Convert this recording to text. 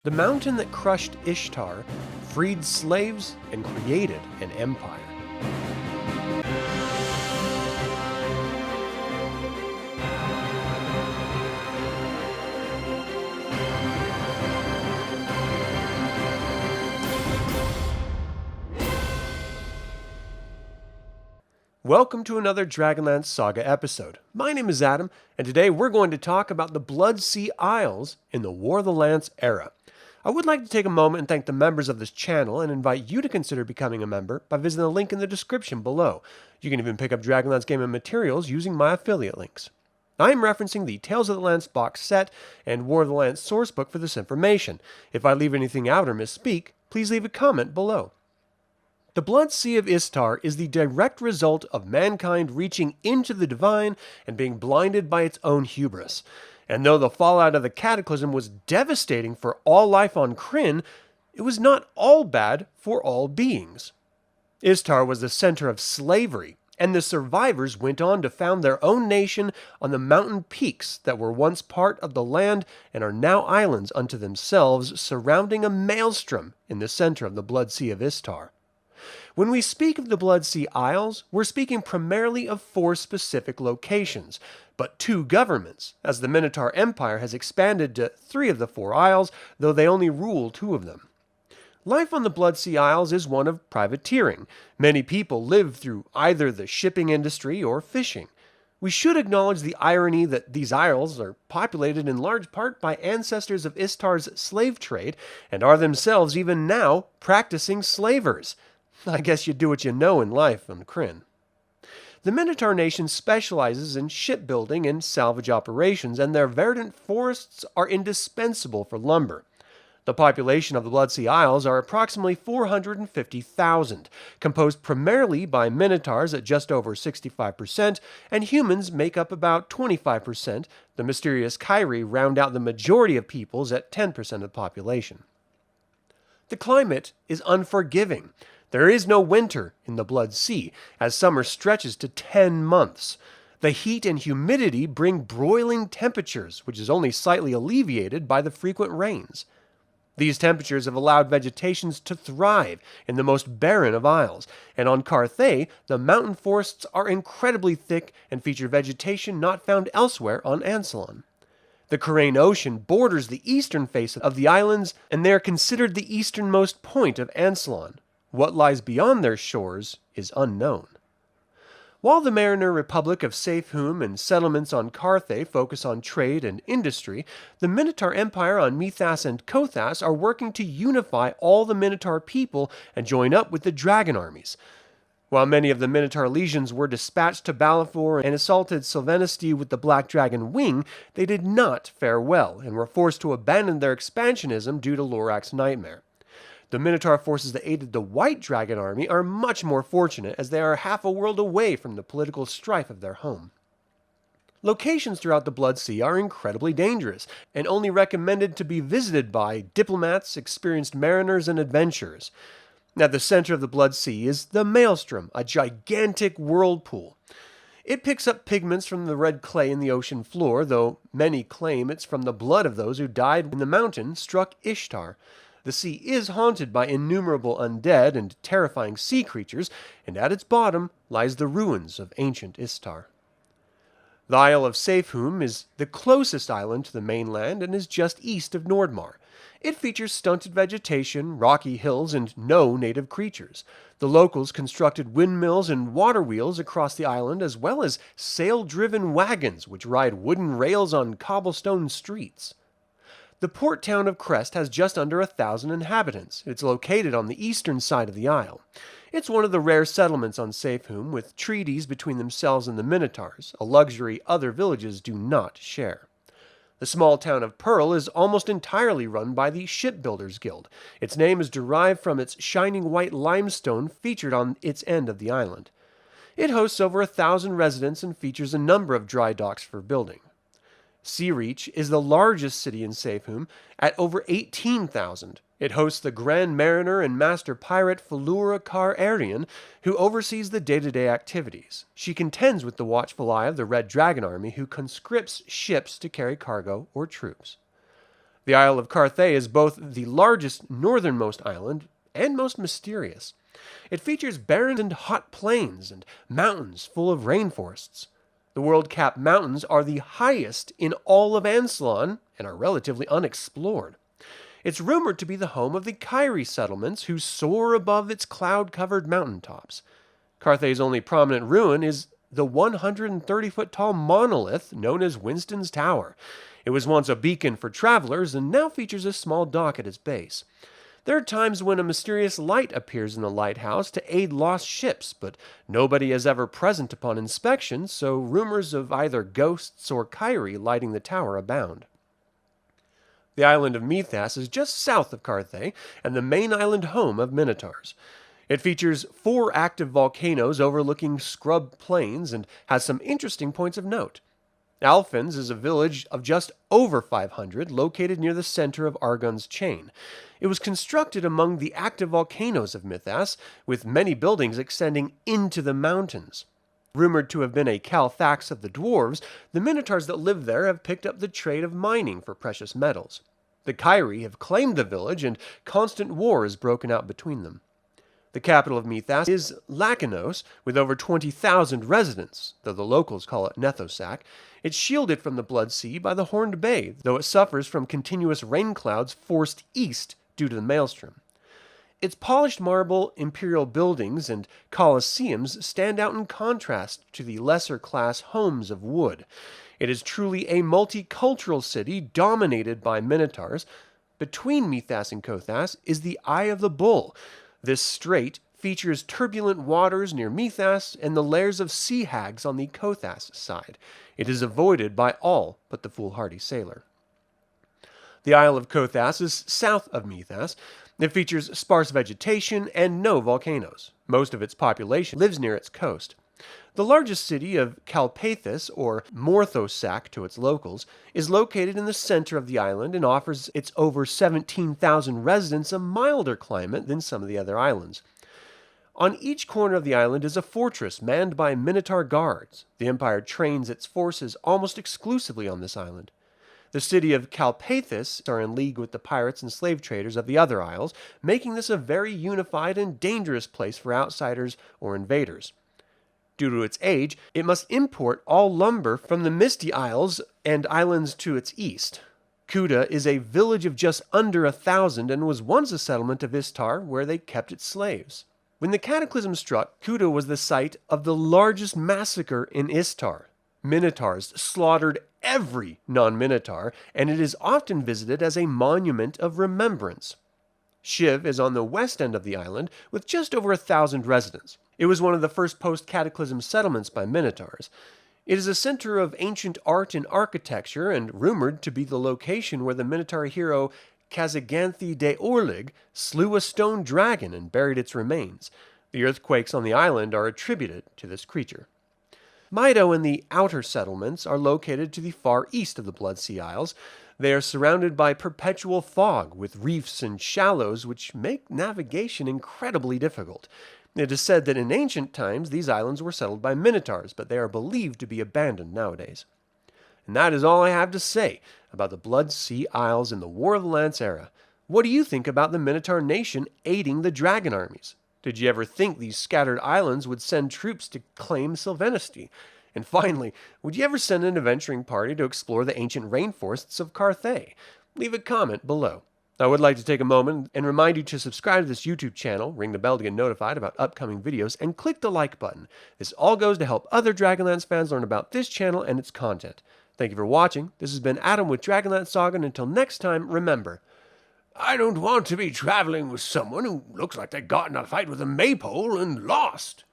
The mountain that crushed Ishtar, freed slaves, and created an empire. Welcome to another DragonLance Saga episode. My name is Adam, and today we're going to talk about the Blood Sea Isles in the War of the Lance era. I would like to take a moment and thank the members of this channel and invite you to consider becoming a member by visiting the link in the description below. You can even pick up DragonLance gaming materials using my affiliate links. I am referencing the Tales of the Lance box set and War of the Lance sourcebook for this information. If I leave anything out or misspeak, please leave a comment below. The Blood Sea of Istar is the direct result of mankind reaching into the divine and being blinded by its own hubris. And though the fallout of the Cataclysm was devastating for all life on Krynn, it was not all bad for all beings. Istar was the center of slavery, and the survivors went on to found their own nation on the mountain peaks that were once part of the land and are now islands unto themselves surrounding a maelstrom in the center of the Blood Sea of Istar. When we speak of the Blood Sea Isles, we're speaking primarily of 4 specific locations, but 2 governments, as the Minotaur Empire has expanded to 3 of the 4 isles, though they only rule 2 of them. Life on the Blood Sea Isles is one of privateering. Many people live through either the shipping industry or fishing. We should acknowledge the irony that these isles are populated in large part by ancestors of Istar's slave trade and are themselves even now practicing slavers. I guess you do what you know in life on Krynn. The Minotaur nation specializes in shipbuilding and salvage operations, and their verdant forests are indispensable for lumber. The population of the Blood Sea Isles are approximately 450,000, composed primarily by Minotaurs at just over 65%, and humans make up about 25%. The mysterious Kyrie round out the majority of peoples at 10% of the population. The climate is unforgiving. There is no winter in the Blood Sea, as summer stretches to 10 months. The heat and humidity bring broiling temperatures, which is only slightly alleviated by the frequent rains. These temperatures have allowed vegetations to thrive in the most barren of isles, and on Carthay, the mountain forests are incredibly thick and feature vegetation not found elsewhere on Ansalon. The Krynn Ocean borders the eastern face of the islands, and they are considered the easternmost point of Ansalon. What lies beyond their shores is unknown. While the Mariner Republic of Safehum and settlements on Carthay focus on trade and industry, the Minotaur Empire on Mythas and Kothas are working to unify all the Minotaur people and join up with the dragon armies. While many of the Minotaur legions were dispatched to Balafor and assaulted Sylvanesti with the Black Dragon Wing, they did not fare well and were forced to abandon their expansionism due to Lorak's nightmare. The Minotaur forces that aided the White Dragon army are much more fortunate, as they are half a world away from the political strife of their home. Locations throughout the Blood Sea are incredibly dangerous, and only recommended to be visited by diplomats, experienced mariners, and adventurers. At the center of the Blood Sea is the Maelstrom, a gigantic whirlpool. It picks up pigments from the red clay in the ocean floor, though many claim it's from the blood of those who died when the mountain struck Ishtar. The sea is haunted by innumerable undead and terrifying sea creatures, and at its bottom lies the ruins of ancient Istar. The Isle of Safehum is the closest island to the mainland and is just east of Nordmar. It features stunted vegetation, rocky hills, and no native creatures. The locals constructed windmills and water wheels across the island, as well as sail-driven wagons which ride wooden rails on cobblestone streets. The port town of Crest has just under 1,000 inhabitants. It's located on the eastern side of the isle. It's one of the rare settlements on Safehum, with treaties between themselves and the Minotaurs, a luxury other villages do not share. The small town of Pearl is almost entirely run by the Shipbuilders Guild. Its name is derived from its shining white limestone featured on its end of the island. It hosts over 1,000 residents and features a number of dry docks for building. Seareach is the largest city in Safehum at over 18,000. It hosts the Grand Mariner and Master Pirate Felura Kar Arian, who oversees the day-to-day activities. She contends with the watchful eye of the Red Dragon Army, who conscripts ships to carry cargo or troops. The Isle of Carthay is both the largest northernmost island and most mysterious. It features barren and hot plains and mountains full of rainforests. The world-capped mountains are the highest in all of Anslon and are relatively unexplored. It's rumored to be the home of the Kyrie settlements who soar above its cloud-covered mountaintops. Carthay's only prominent ruin is the 130-foot-tall monolith known as Winston's Tower. It was once a beacon for travelers and now features a small dock at its base. There are times when a mysterious light appears in the lighthouse to aid lost ships, but nobody is ever present upon inspection, so rumors of either ghosts or Kyrie lighting the tower abound. The island of Mythas is just south of Carthay and the main island home of Minotaurs. It features 4 active volcanoes overlooking scrub plains and has some interesting points of note. Alphins is a village of just over 500 located near the center of Argon's chain. It was constructed among the active volcanoes of Mythas, with many buildings extending into the mountains. Rumored to have been a Calthax of the dwarves, the Minotaurs that live there have picked up the trade of mining for precious metals. The Kyrie have claimed the village, and constant war has broken out between them. The capital of Mythas is Lakinos, with over 20,000 residents, though the locals call it Nethosac. It's shielded from the Blood Sea by the Horned Bay, though it suffers from continuous rain clouds forced east due to the Maelstrom. Its polished marble imperial buildings and colosseums stand out in contrast to the lesser-class homes of wood. It is truly a multicultural city dominated by Minotaurs. Between Mythas and Kothas is the Eye of the Bull. This strait features turbulent waters near Mythas and the lairs of sea hags on the Kothas side. It is avoided by all but the foolhardy sailor. The Isle of Kothas is south of Mythas. It features sparse vegetation and no volcanoes. Most of its population lives near its coast. The largest city of Calpathus, or Morthosac to its locals, is located in the center of the island and offers its over 17,000 residents a milder climate than some of the other islands. On each corner of the island is a fortress manned by Minotaur guards. The Empire trains its forces almost exclusively on this island. The city of Calpathus are in league with the pirates and slave traders of the other isles, making this a very unified and dangerous place for outsiders or invaders. Due to its age, it must import all lumber from the Misty Isles and islands to its east. Kuta is a village of just under 1,000 and was once a settlement of Istar where they kept its slaves. When the Cataclysm struck, Kuta was the site of the largest massacre in Istar. Minotaurs slaughtered every non-Minotaur, and it is often visited as a monument of remembrance. Shiv is on the west end of the island, with just over 1,000 residents. It was one of the first post-Cataclysm settlements by Minotaurs. It is a center of ancient art and architecture, and rumored to be the location where the Minotaur hero Kazaganthi de Orlig slew a stone dragon and buried its remains. The earthquakes on the island are attributed to this creature. Mido and the outer settlements are located to the far east of the Blood Sea Isles. They are surrounded by perpetual fog, with reefs and shallows which make navigation incredibly difficult. It is said that in ancient times these islands were settled by Minotaurs, but they are believed to be abandoned nowadays. And that is all I have to say about the Blood Sea Isles in the War of the Lance era. What do you think about the Minotaur nation aiding the dragon armies? Did you ever think these scattered islands would send troops to claim Sylvanesti? And finally, would you ever send an adventuring party to explore the ancient rainforests of Carthay? Leave a comment below. I would like to take a moment and remind you to subscribe to this YouTube channel, ring the bell to get notified about upcoming videos, and click the like button. This all goes to help other Dragonlance fans learn about this channel and its content. Thank you for watching. This has been Adam with Dragonlance Saga, and until next time, remember, I don't want to be traveling with someone who looks like they got in a fight with a maypole and lost.